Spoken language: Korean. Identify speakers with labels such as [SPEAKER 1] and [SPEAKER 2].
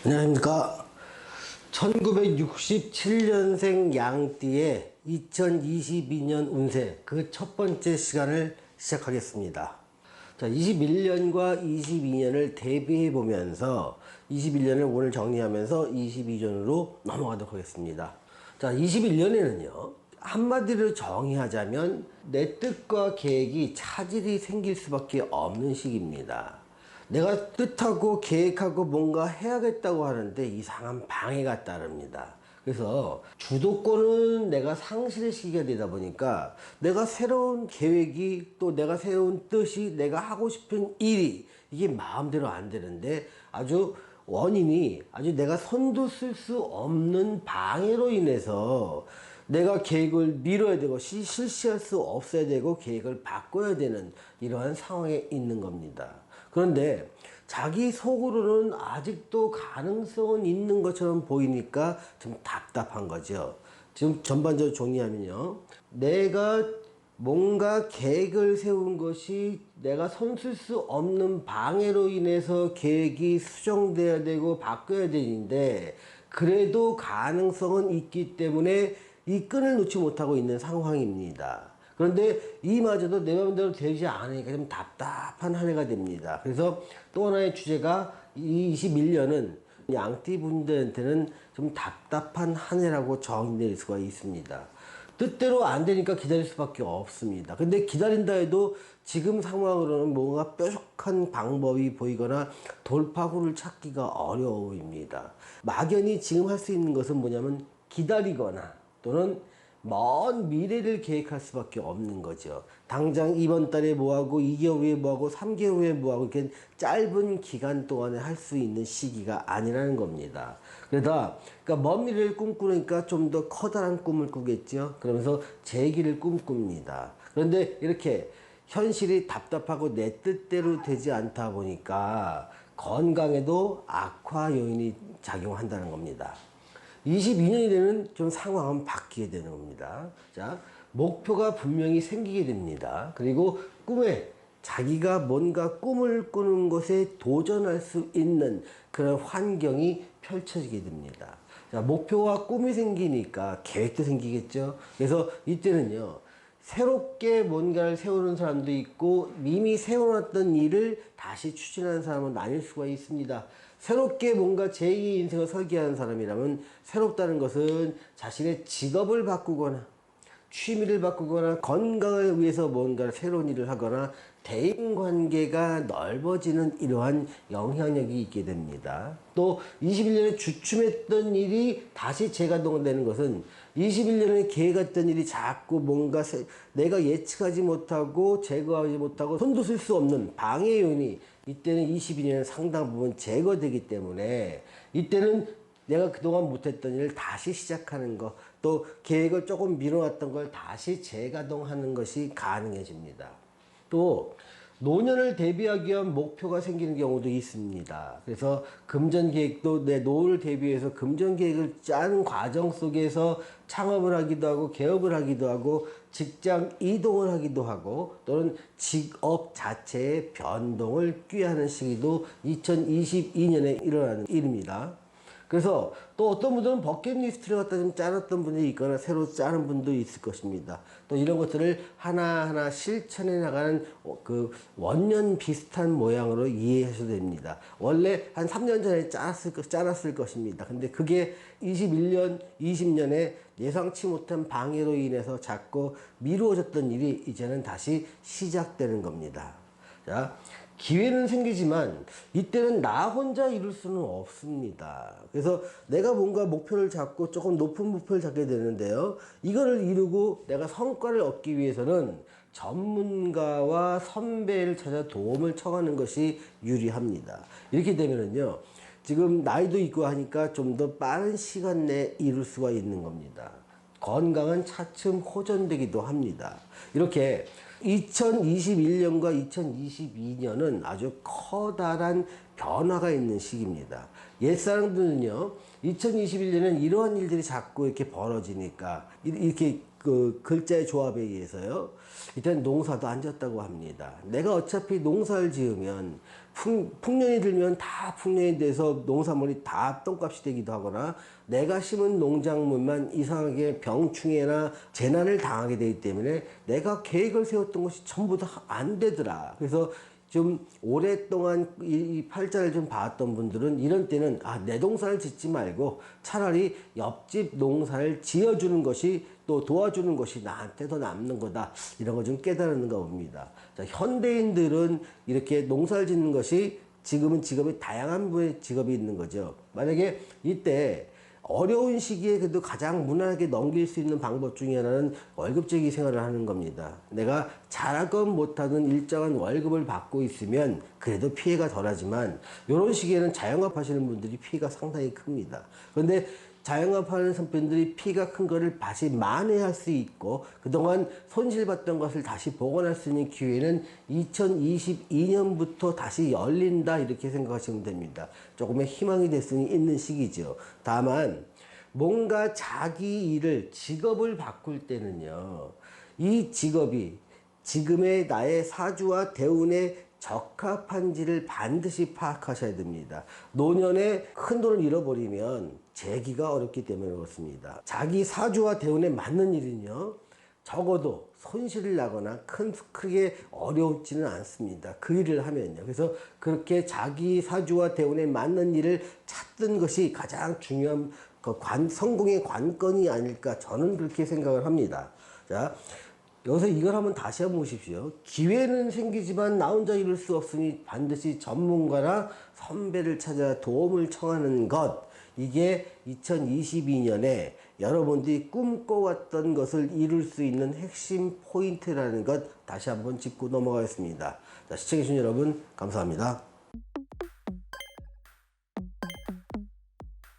[SPEAKER 1] 안녕하십니까. 1967년생 양띠의 2022년 운세 그 첫 번째 시간을 시작하겠습니다. 자, 21년과 22년을 대비해 보면서 21년을 오늘 정리하면서 22년으로 넘어가도록 하겠습니다. 자, 21년에는요. 한마디로 정의하자면 내 뜻과 계획이 차질이 생길 수밖에 없는 시기입니다. 내가 뜻하고 계획하고 뭔가 해야겠다고 하는데 이상한 방해가 따릅니다. 그래서 주도권은 내가 상실의 시기가 되다 보니까 내가 새로운 계획이 또 내가 세운 뜻이 내가 하고 싶은 일이 이게 마음대로 안 되는데 아주 원인이 아주 내가 손도 쓸 수 없는 방해로 인해서 내가 계획을 미뤄야 되고 실시할 수 없어야 되고 계획을 바꿔야 되는 이러한 상황에 있는 겁니다. 그런데 자기 속으로는 아직도 가능성은 있는 것처럼 보이니까 좀 답답한 거죠. 지금 전반적으로 정리하면요. 내가 뭔가 계획을 세운 것이 내가 손쓸 수 없는 방해로 인해서 계획이 수정돼야 되고 바꿔야 되는데 그래도 가능성은 있기 때문에 이 끈을 놓지 못하고 있는 상황입니다. 그런데 이마저도 내 마음대로 되지 않으니까 좀 답답한 한 해가 됩니다. 그래서 또 하나의 주제가 이 21년은 양띠 분들한테는 좀 답답한 한 해라고 정의낼 수가 있습니다. 뜻대로 안 되니까 기다릴 수밖에 없습니다. 근데 기다린다 해도 지금 상황으로는 뭔가 뾰족한 방법이 보이거나 돌파구를 찾기가 어려워 보입니다. 막연히 지금 할 수 있는 것은 뭐냐면 기다리거나 또는 먼 미래를 계획할 수밖에 없는 거죠. 당장 이번 달에 뭐하고 2개월 후에 뭐하고 3개월 후에 뭐하고 이렇게 짧은 기간 동안에 할 수 있는 시기가 아니라는 겁니다. 그러니까 먼 미래를 꿈꾸니까 좀 더 커다란 꿈을 꾸겠죠. 그러면서 재기를 꿈꿉니다. 그런데 이렇게 현실이 답답하고 내 뜻대로 되지 않다 보니까 건강에도 악화 요인이 작용한다는 겁니다. 22년이 되는 좀 상황은 바뀌게 되는 겁니다. 자, 목표가 분명히 생기게 됩니다. 그리고 꿈에 자기가 뭔가 꿈을 꾸는 것에 도전할 수 있는 그런 환경이 펼쳐지게 됩니다. 자, 목표와 꿈이 생기니까 계획도 생기겠죠. 그래서 이때는요, 새롭게 뭔가를 세우는 사람도 있고 이미 세워놨던 일을 다시 추진하는 사람은 나뉠 수가 있습니다. 새롭게 뭔가 제2의 인생을 설계하는 사람이라면 새롭다는 것은 자신의 직업을 바꾸거나 취미를 바꾸거나 건강을 위해서 뭔가 새로운 일을 하거나 대인관계가 넓어지는 이러한 영향력이 있게 됩니다. 또 21년에 주춤했던 일이 다시 재가동되는 것은 21년에 계획했던 일이 자꾸 뭔가 내가 예측하지 못하고 제거하지 못하고 손도 쓸 수 없는 방해 요인이 이때는 22년에 상당 부분 제거되기 때문에 이때는 내가 그동안 못했던 일을 다시 시작하는 것, 또 계획을 조금 미뤄왔던 걸 다시 재가동하는 것이 가능해집니다. 또 노년을 대비하기 위한 목표가 생기는 경우도 있습니다. 그래서 금전계획도 내 노후를 대비해서 금전계획을 짜는 과정 속에서 창업을 하기도 하고 개업을 하기도 하고 직장 이동을 하기도 하고 또는 직업 자체의 변동을 꾀하는 시기도 2022년에 일어나는 일입니다. 그래서 또 어떤 분들은 버킷리스트를 갖다 좀 짜놨던 분이 있거나 새로 짜는 분도 있을 것입니다. 또 이런 것들을 하나하나 실천해 나가는 그 원년 비슷한 모양으로 이해하셔도 됩니다. 원래 한 3년 전에 짜놨을 것입니다. 근데 그게 21년, 20년에 예상치 못한 방해로 인해서 자꾸 미루어졌던 일이 이제는 다시 시작되는 겁니다. 자, 기회는 생기지만 이때는 나 혼자 이룰 수는 없습니다. 그래서 내가 뭔가 목표를 잡고 조금 높은 목표를 잡게 되는데요. 이거를 이루고 내가 성과를 얻기 위해서는 전문가와 선배를 찾아 도움을 청하는 것이 유리합니다. 이렇게 되면은요. 지금 나이도 있고 하니까 좀 더 빠른 시간 내에 이룰 수가 있는 겁니다. 건강은 차츰 호전되기도 합니다. 이렇게 2021년과 2022년은 아주 커다란 변화가 있는 시기입니다. 옛사람들은요, 2021년엔 이러한 일들이 자꾸 이렇게 벌어지니까, 이렇게 그 글자의 조합에 의해서요. 일단 농사도 안 졌다고 합니다. 내가 어차피 농사를 지으면 풍년이 들면 다 풍년이 돼서 농산물이 다 똥값이 되기도 하거나 내가 심은 농작물만 이상하게 병충해나 재난을 당하게 되기 때문에 내가 계획을 세웠던 것이 전부 다 안 되더라. 그래서 좀 오랫동안 이 팔자를 좀 봐왔던 분들은 이런 때는 내 농사를 짓지 말고 차라리 옆집 농사를 지어주는 것이 또 도와주는 것이 나한테 더 남는 거다. 이런 거 좀 깨달은가 봅니다. 자, 현대인들은 이렇게 농사를 짓는 것이 지금은 직업이 다양한 분의 직업이 있는 거죠. 만약에 이때 어려운 시기에 그래도 가장 무난하게 넘길 수 있는 방법 중에 하나는 월급제기 생활을 하는 겁니다. 내가 잘하건 못하건 일정한 월급을 받고 있으면 그래도 피해가 덜하지만 이런 시기에는 자영업 하시는 분들이 피해가 상당히 큽니다. 그런데 자영업 하는 분들이 피해가 큰 거를 다시 만회할 수 있고 그동안 손실봤던 것을 다시 복원할 수 있는 기회는 2022년부터 다시 열린다 이렇게 생각하시면 됩니다. 조금의 희망이 될 수 있는 시기죠. 다만 뭔가 자기 일을 직업을 바꿀 때는요. 이 직업이 지금의 나의 사주와 대운에 적합한지를 반드시 파악하셔야 됩니다. 노년에 큰 돈을 잃어버리면 재기가 어렵기 때문에 그렇습니다. 자기 사주와 대운에 맞는 일은요. 적어도 손실을 나거나 크게 어려울지는 않습니다. 그 일을 하면요. 그래서 그렇게 자기 사주와 대운에 맞는 일을 찾는 것이 가장 중요한 성공의 관건이 아닐까 저는 그렇게 생각을 합니다. 자, 여기서 이걸 한번 다시 한번 보십시오. 기회는 생기지만 나 혼자 이룰 수 없으니 반드시 전문가나 선배를 찾아 도움을 청하는 것. 이게 2022년에 여러분들이 꿈꿔왔던 것을 이룰 수 있는 핵심 포인트라는 것 다시 한번 짚고 넘어가겠습니다. 자, 시청해주신 여러분 감사합니다.